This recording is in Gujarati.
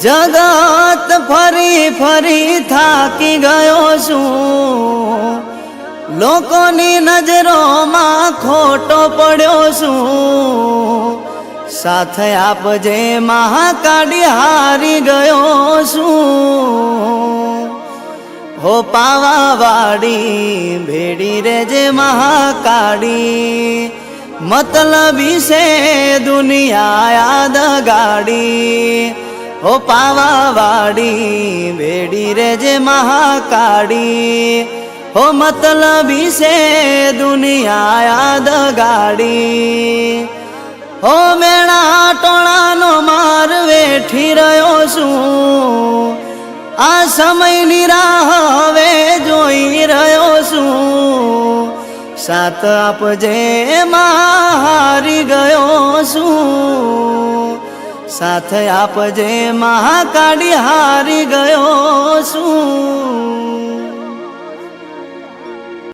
જગત ફરી ફરી થાકી ગયો છું, લોકોની નજરોમાં ખોટો પડ્યો છું, સાથે આપજે મહાકાળી હારી ગયો છું। હો પાવાવાડી ભેડી રેજે મહાકાળી, મતલબી છે દુનિયા યાદ ગાડી। હો પાવાવાડી ભેડી રેજે મહાકાળી, હો મતલબી છે દુનિયા યાદ ગાડી। હો મેણા ટોળાનો માર વેઠી રહ્યો છું, આ સમયની રાહ હવે જોઈ રહ્યો છું, સાથ આપજે હારી ગયો છું, સાથ આપજે મહાકાળી હારી ગયો છું।